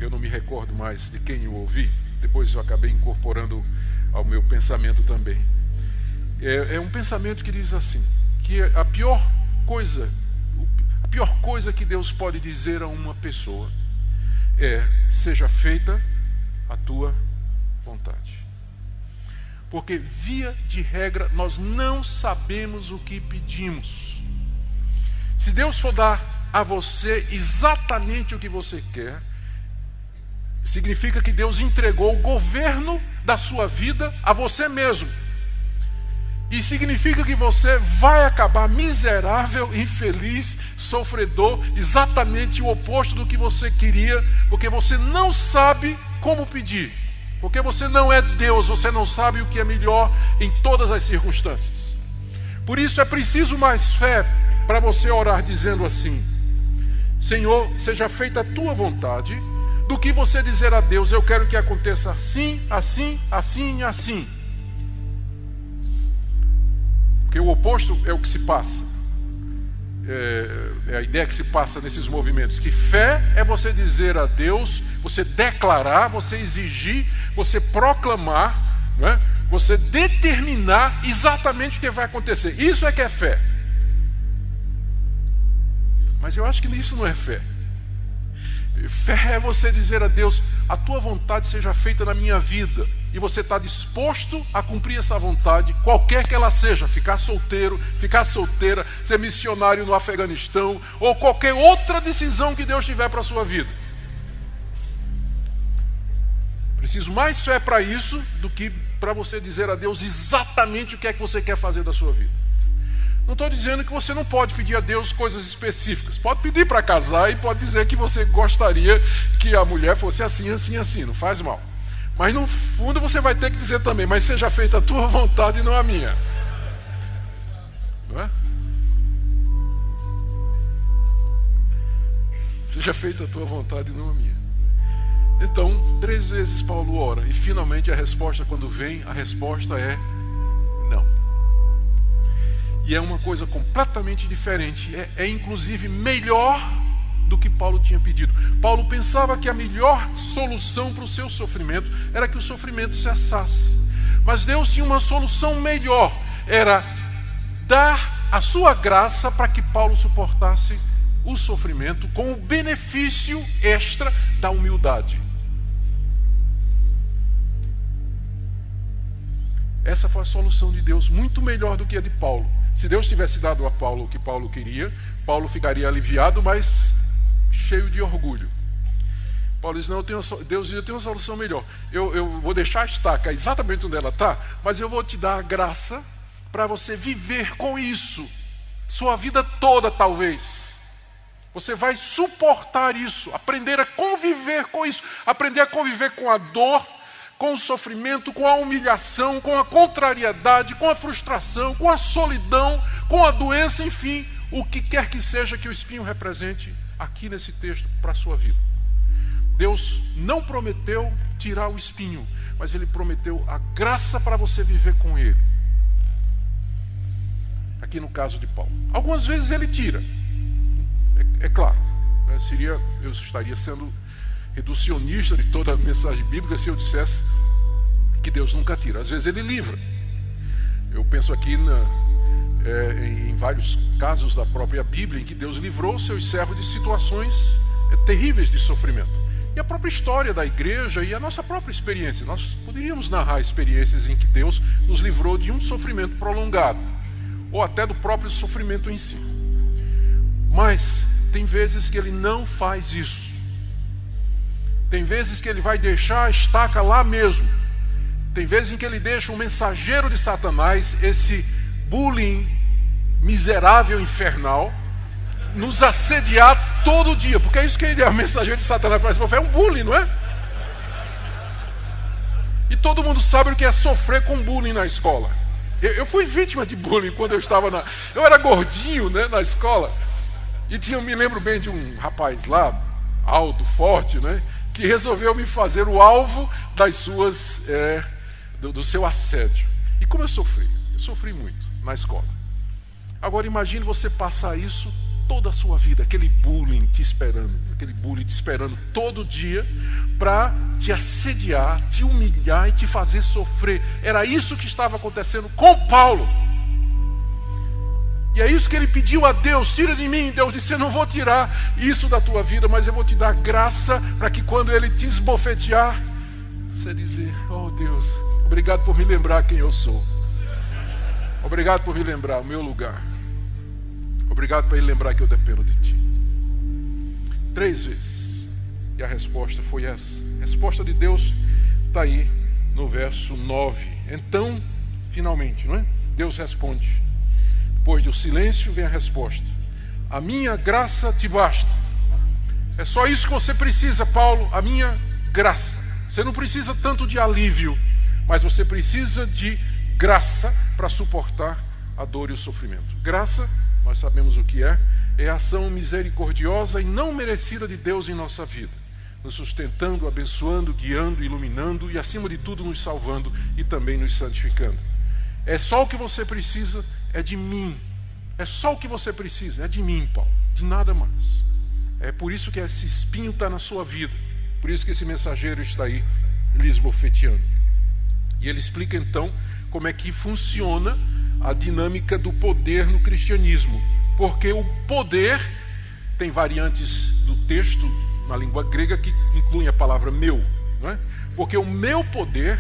eu não me recordo mais de quem eu ouvi, depois eu acabei incorporando ao meu pensamento também. É um pensamento que diz assim, que a pior coisa que Deus pode dizer a uma pessoa é: seja feita a tua vontade. Porque, via de regra, nós não sabemos o que pedimos. Se Deus for dar a você exatamente o que você quer, significa que Deus entregou o governo da sua vida a você mesmo. E significa que você vai acabar miserável, infeliz, sofredor, exatamente o oposto do que você queria, porque você não sabe como pedir. Porque você não é Deus, você não sabe o que é melhor em todas as circunstâncias. Por isso é preciso mais fé para você orar dizendo assim: Senhor, seja feita a tua vontade, do que você dizer a Deus: eu quero que aconteça assim, assim, assim e assim. Porque o oposto é o que se passa. É a ideia que se passa nesses movimentos. Que fé é você dizer a Deus, você declarar, você exigir, você proclamar, não é? Você determinar exatamente o que vai acontecer. Isso é que é fé. Mas eu acho que isso não é fé. Fé é você dizer a Deus: a tua vontade seja feita na minha vida. E você está disposto a cumprir essa vontade, qualquer que ela seja. Ficar solteiro, ficar solteira, ser missionário no Afeganistão, ou qualquer outra decisão que Deus tiver para a sua vida. Preciso mais fé para isso do que para você dizer a Deus exatamente o que é que você quer fazer da sua vida. Não estou dizendo que você não pode pedir a Deus coisas específicas. Pode pedir para casar e pode dizer que você gostaria que a mulher fosse assim, assim, assim. Não faz mal. Mas no fundo você vai ter que dizer também: mas seja feita a tua vontade e não a minha. Não é? Seja feita a tua vontade e não a minha. Então, 3 vezes Paulo ora, e finalmente a resposta, quando vem, a resposta é não. E é uma coisa completamente diferente, é inclusive melhor do que Paulo tinha pedido. Paulo pensava que a melhor solução para o seu sofrimento era que o sofrimento cessasse. Mas Deus tinha uma solução melhor, era dar a sua graça para que Paulo suportasse o sofrimento com o benefício extra da humildade. Essa foi a solução de Deus, muito melhor do que a de Paulo. Se Deus tivesse dado a Paulo o que Paulo queria, Paulo ficaria aliviado, mas cheio de orgulho. Paulo diz: não, Deus diz: eu tenho uma solução melhor. Eu vou deixar a estaca exatamente onde ela está, mas eu vou te dar a graça para você viver com isso, sua vida toda talvez. Você vai suportar isso, aprender a conviver com isso, aprender a conviver com a dor, com o sofrimento, com a humilhação, com a contrariedade, com a frustração, com a solidão, com a doença, enfim, o que quer que seja que o espinho represente aqui nesse texto para a sua vida. Deus não prometeu tirar o espinho, mas Ele prometeu a graça para você viver com ele. Aqui no caso de Paulo. Algumas vezes Ele tira, é claro, né? Eu estaria sendo reducionista de toda a mensagem bíblica se eu dissesse que Deus nunca tira. Às vezes Ele livra. Eu penso aqui em vários casos da própria Bíblia em que Deus livrou seus servos de situações terríveis de sofrimento. E a própria história da igreja e a nossa própria experiência. Nós poderíamos narrar experiências em que Deus nos livrou de um sofrimento prolongado, ou até do próprio sofrimento em si. Mas tem vezes que Ele não faz isso. Tem vezes que ele vai deixar a estaca lá mesmo. Tem vezes em que ele deixa um mensageiro de Satanás, esse bullying miserável, infernal, nos assediar todo dia. Porque é isso que ele é, o mensageiro de Satanás. É um bullying, não é? E todo mundo sabe o que é sofrer com bullying na escola. Eu fui vítima de bullying quando eu estava na... Eu era gordinho, né, na escola. E me lembro bem de um rapaz lá, alto, forte, né, que resolveu me fazer o alvo das suas... do seu assédio. E como eu sofri muito na escola. Agora imagine você passar isso toda a sua vida, aquele bullying te esperando todo dia para te assediar, te humilhar e te fazer sofrer. Era isso que estava acontecendo com Paulo. E é isso que ele pediu a Deus: tira de mim. Deus disse: eu não vou tirar isso da tua vida, mas eu vou te dar graça para que quando ele te esbofetear, você dizer: oh Deus, obrigado por me lembrar quem eu sou. Obrigado por me lembrar o meu lugar. Obrigado por ele lembrar que eu dependo de ti. 3 vezes. E a resposta foi essa. A resposta de Deus está aí no verso 9. Então, finalmente, não é? Deus responde. Depois do silêncio vem a resposta: a minha graça te basta. É só isso que você precisa, Paulo, a minha graça. Você não precisa tanto de alívio, mas você precisa de graça para suportar a dor e o sofrimento. Graça, nós sabemos o que é a ação misericordiosa e não merecida de Deus em nossa vida, nos sustentando, abençoando, guiando, iluminando e, acima de tudo, nos salvando e também nos santificando. É só o que você precisa, é de mim. É só o que você precisa, é de mim, Paulo, de nada mais. É por isso que esse espinho está na sua vida, por isso que esse mensageiro está aí lhe esbofeteando. E ele explica então como é que funciona a dinâmica do poder no cristianismo. Porque o poder tem variantes do texto na língua grega que incluem a palavra meu, não é? Porque o meu poder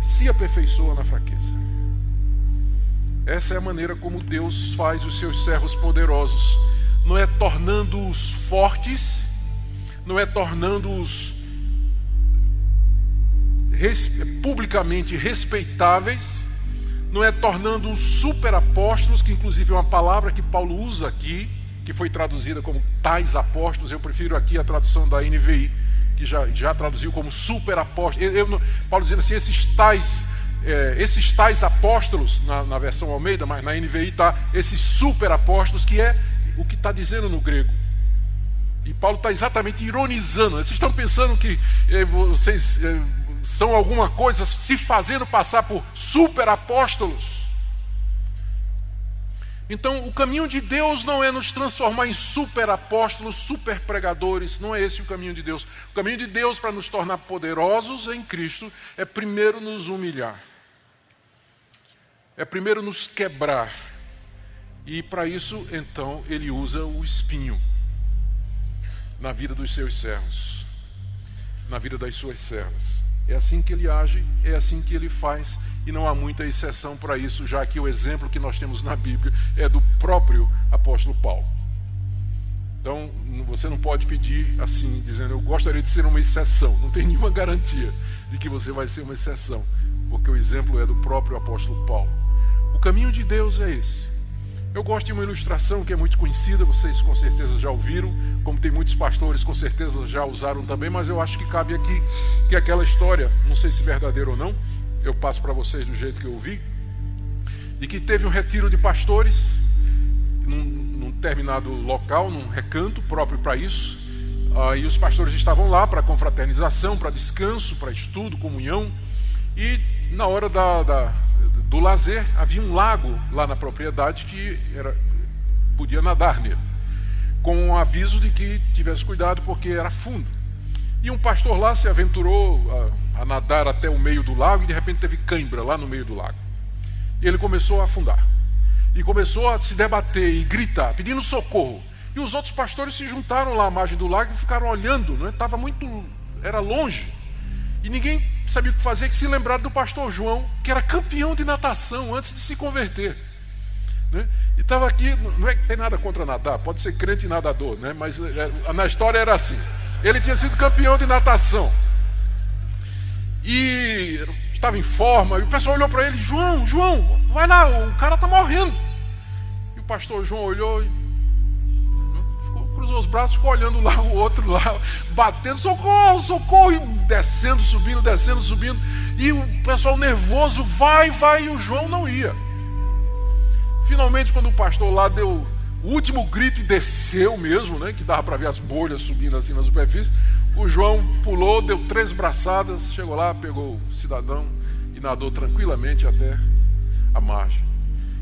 se aperfeiçoa na fraqueza. Essa é a maneira como Deus faz os seus servos poderosos. Não é tornando-os fortes, não é tornando-os publicamente respeitáveis, não é tornando os super apóstolos, que inclusive é uma palavra que Paulo usa aqui, que foi traduzida como tais apóstolos. Eu prefiro aqui a tradução da NVI, que já traduziu como super apóstolos. Paulo dizendo assim, esses tais apóstolos, na versão Almeida, mas na NVI está esses super apóstolos, que é o que está dizendo no grego. E Paulo está exatamente ironizando. Vocês estão pensando que vocês... são alguma coisa se fazendo passar por super apóstolos. Então o caminho de Deus não é nos transformar em super apóstolos, super pregadores. Não é esse o caminho de Deus. O caminho de Deus para nos tornar poderosos em Cristo é primeiro nos humilhar, é primeiro nos quebrar. E para isso então ele usa o espinho na vida dos seus servos, na vida das suas servas. É assim que ele age, é assim que ele faz, e não há muita exceção para isso, já que o exemplo que nós temos na Bíblia é do próprio apóstolo Paulo. Então, você não pode pedir assim, dizendo: eu gostaria de ser uma exceção. Não tem nenhuma garantia de que você vai ser uma exceção, porque o exemplo é do próprio apóstolo Paulo. O caminho de Deus é esse. Eu gosto de uma ilustração que é muito conhecida, vocês com certeza já ouviram, como tem muitos pastores com certeza já usaram também, mas eu acho que cabe aqui, que é aquela história, não sei se verdadeira ou não, eu passo para vocês do jeito que eu ouvi, de que teve um retiro de pastores num determinado local, num recanto próprio para isso, e os pastores estavam lá para confraternização, para descanso, para estudo, comunhão, e na hora do lazer, havia um lago lá na propriedade que podia nadar nele, com um aviso de que tivesse cuidado porque era fundo. E um pastor lá se aventurou a nadar até o meio do lago e de repente teve cãibra lá no meio do lago. E ele começou a afundar. E começou a se debater e gritar, pedindo socorro. E os outros pastores se juntaram lá à margem do lago e ficaram olhando, né? Era longe. E ninguém sabia o que fazer, que se lembraram do pastor João, que era campeão de natação antes de se converter, né? E estava aqui, não é que tem nada contra nadar, pode ser crente e nadador, né? Mas na história era assim. Ele tinha sido campeão de natação. E estava em forma. E o pessoal olhou para ele: João, vai lá, o cara está morrendo. E o pastor João olhou e cruzou os braços, ficou olhando lá, o outro lá, batendo: socorro, socorro, e descendo, subindo. E o pessoal nervoso: vai, e o João não ia. Finalmente, quando o pastor lá deu o último grito e desceu mesmo, né, que dava para ver as bolhas subindo assim na superfície, o João pulou, deu 3 braçadas, chegou lá, pegou o cidadão e nadou tranquilamente até a margem.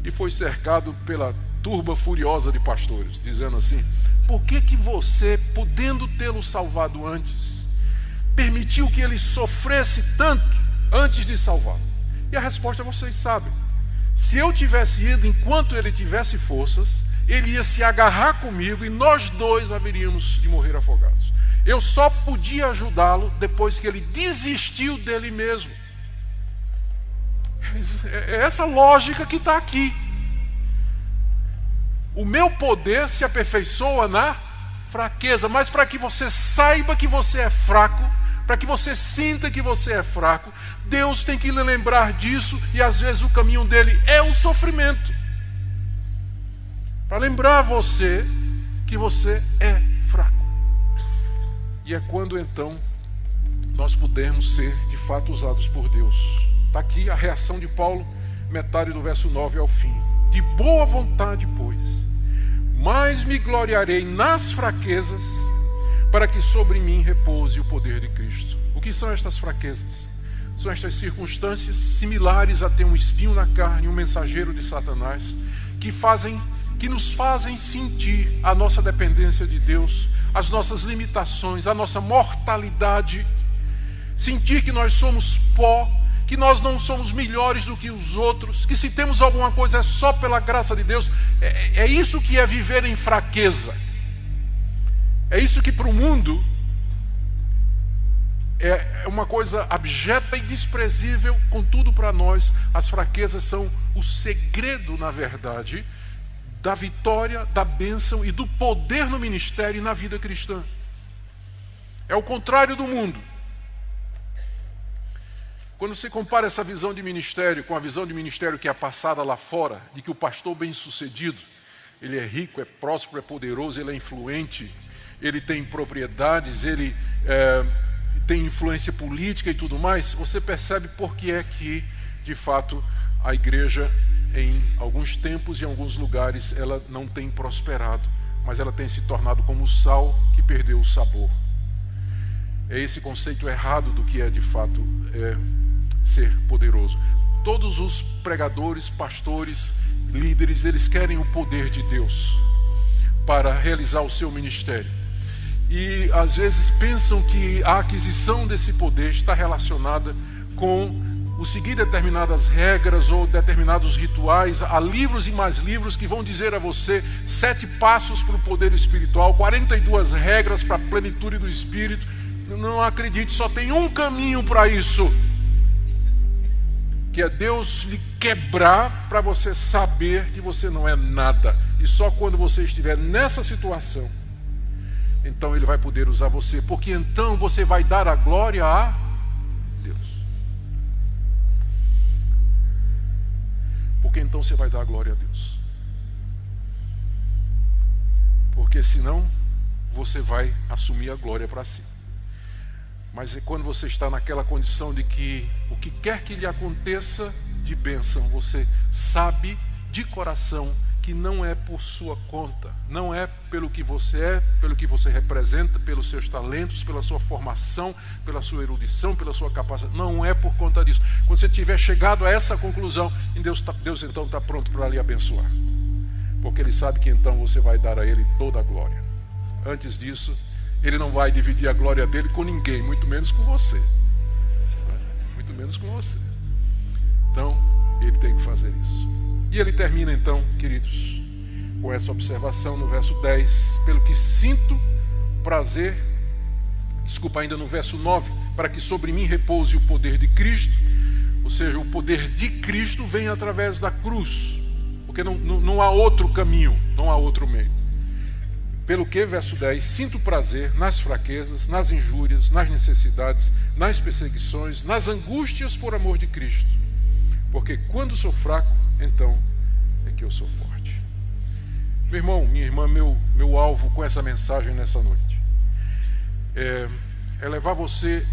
E foi cercado pela turba furiosa de pastores, dizendo assim: por que você, podendo tê-lo salvado antes, permitiu que ele sofresse tanto antes de salvá-lo? E a resposta vocês sabem. Se eu tivesse ido enquanto ele tivesse forças, ele ia se agarrar comigo e nós dois haveríamos de morrer afogados. Eu só podia ajudá-lo depois que ele desistiu dele mesmo. É essa lógica que está aqui. O meu poder se aperfeiçoa na fraqueza, mas para que você saiba que você é fraco, para que você sinta que você é fraco, Deus tem que lhe lembrar disso, e às vezes o caminho dele é o sofrimento, para lembrar você que você é fraco. E é quando então nós podemos ser de fato usados por Deus. Está aqui a reação de Paulo, metade do verso 9 ao fim: de boa vontade, pois, mas me gloriarei nas fraquezas, para que sobre mim repouse o poder de Cristo. O que são estas fraquezas? São estas circunstâncias similares a ter um espinho na carne, um mensageiro de Satanás, que nos fazem sentir a nossa dependência de Deus, as nossas limitações, a nossa mortalidade, sentir que nós somos pó, que nós não somos melhores do que os outros, que se temos alguma coisa é só pela graça de Deus. É isso que é viver em fraqueza. É isso que para o mundo é uma coisa abjeta e desprezível. Contudo, para nós, as fraquezas são o segredo, na verdade, da vitória, da bênção e do poder no ministério e na vida cristã. É o contrário do mundo. Quando se compara essa visão de ministério com a visão de ministério que é passada lá fora, de que o pastor bem-sucedido, ele é rico, é próspero, é poderoso, ele é influente, ele tem propriedades, ele tem influência política e tudo mais, você percebe por que é que, de fato, a igreja, em alguns tempos e em alguns lugares, ela não tem prosperado, mas ela tem se tornado como o sal que perdeu o sabor. É esse conceito errado do que é, de fato, ser poderoso. Todos os pregadores, pastores, líderes, eles querem o poder de Deus para realizar o seu ministério. E às vezes pensam que a aquisição desse poder está relacionada com o seguir determinadas regras ou determinados rituais. Há livros e mais livros que vão dizer a você 7 passos para o poder espiritual, 42 regras para a plenitude do Espírito. Não acredite, só tem um caminho para isso, que é Deus lhe quebrar para você saber que você não é nada. E só quando você estiver nessa situação, então Ele vai poder usar você, porque então você vai dar a glória a Deus. Porque então você vai dar a glória a Deus. Porque senão você vai assumir a glória para si. Mas é quando você está naquela condição de que o que quer que lhe aconteça de bênção, você sabe de coração que não é por sua conta, não é pelo que você é, pelo que você representa, pelos seus talentos, pela sua formação, pela sua erudição, pela sua capacidade, não é por conta disso. Quando você tiver chegado a essa conclusão, Deus então está pronto para lhe abençoar, porque Ele sabe que então você vai dar a Ele toda a glória. Antes disso, Ele não vai dividir a glória dele com ninguém, muito menos com você. Muito menos com você. Então, Ele tem que fazer isso. E ele termina então, queridos, com essa observação no verso 10. Pelo que sinto prazer, ainda no verso 9, para que sobre mim repouse o poder de Cristo. Ou seja, o poder de Cristo vem através da cruz, porque não há outro caminho, não há outro meio. Pelo que, verso 10, sinto prazer nas fraquezas, nas injúrias, nas necessidades, nas perseguições, nas angústias por amor de Cristo. Porque quando sou fraco, então é que eu sou forte. Meu irmão, minha irmã, meu alvo com essa mensagem nessa noite é levar você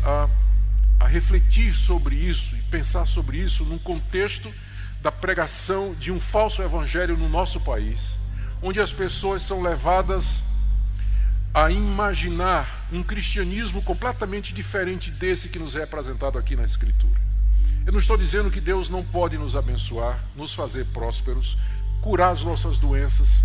a refletir sobre isso e pensar sobre isso num contexto da pregação de um falso evangelho no nosso país, onde as pessoas são levadas a imaginar um cristianismo completamente diferente desse que nos é apresentado aqui na Escritura. Eu não estou dizendo que Deus não pode nos abençoar, nos fazer prósperos, curar as nossas doenças,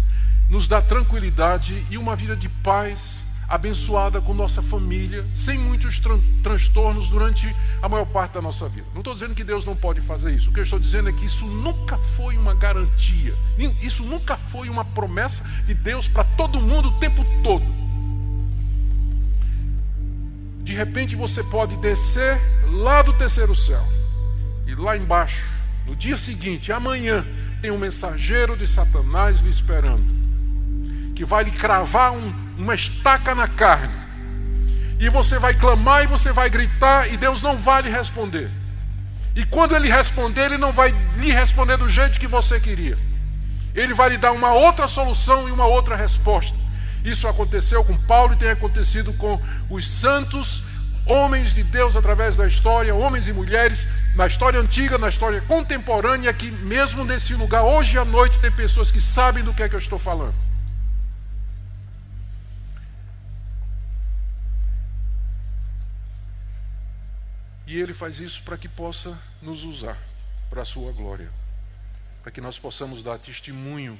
nos dar tranquilidade e uma vida de paz, abençoada com nossa família, sem muitos transtornos durante a maior parte da nossa vida. Não estou dizendo que Deus não pode fazer isso. O que eu estou dizendo é que isso nunca foi uma garantia. Isso nunca foi uma promessa de Deus para todo mundo o tempo todo. De repente você pode descer lá do terceiro céu e lá embaixo, no dia seguinte, amanhã, tem um mensageiro de Satanás lhe esperando, que vai lhe cravar uma estaca na carne, e você vai clamar e você vai gritar e Deus não vai lhe responder. E quando Ele responder, Ele não vai lhe responder do jeito que você queria. Ele vai lhe dar uma outra solução e uma outra resposta. Isso aconteceu com Paulo e tem acontecido com os santos homens de Deus através da história, homens e mulheres, na história antiga, na história contemporânea, que mesmo nesse lugar, hoje à noite, tem pessoas que sabem do que é que eu estou falando. E Ele faz isso para que possa nos usar para a sua glória, para que nós possamos dar testemunho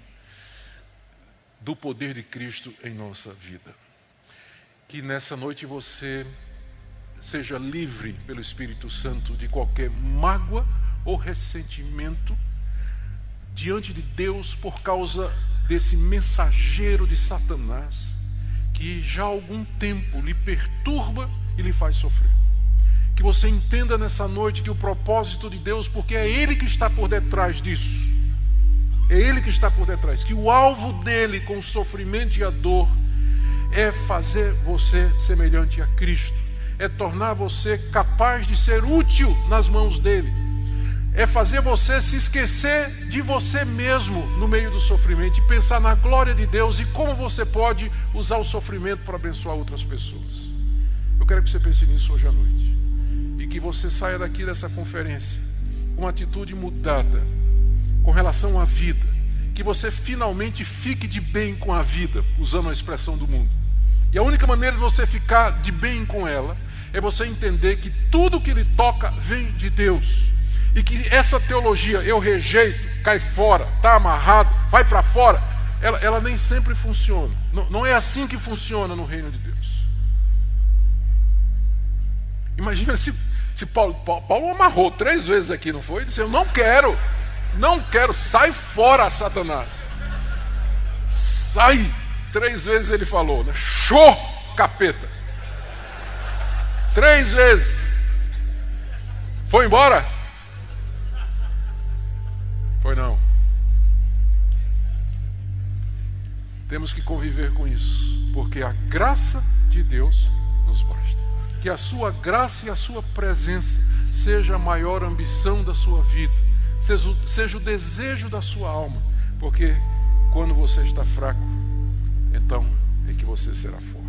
do poder de Cristo em nossa vida. Que nessa noite você seja livre pelo Espírito Santo de qualquer mágoa ou ressentimento diante de Deus por causa desse mensageiro de Satanás que já há algum tempo lhe perturba e lhe faz sofrer. Que você entenda nessa noite que o propósito de Deus, porque é Ele que está por detrás disso, é Ele que está por detrás, que o alvo dele com o sofrimento e a dor é fazer você semelhante a Cristo, é tornar você capaz de ser útil nas mãos dele, é fazer você se esquecer de você mesmo no meio do sofrimento e pensar na glória de Deus e como você pode usar o sofrimento para abençoar outras pessoas. Eu quero que você pense nisso hoje à noite e que você saia daqui dessa conferência com uma atitude mudada com relação à vida, que você finalmente fique de bem com a vida, usando a expressão do mundo. E a única maneira de você ficar de bem com ela é você entender que tudo que lhe toca vem de Deus. E que essa teologia, eu rejeito, cai fora, está amarrado, vai para fora, ela nem sempre funciona. Não é assim que funciona no reino de Deus. Imagina se Paulo amarrou 3 vezes aqui, não foi? Ele disse, eu não quero, sai fora, Satanás. Sai, 3 vezes ele falou, né? Show, capeta. 3 vezes. Foi embora? Foi não. Temos que conviver com isso, porque a graça de Deus nos basta. Que a sua graça e a sua presença seja a maior ambição da sua vida, seja o desejo da sua alma, porque quando você está fraco, então é que você será forte.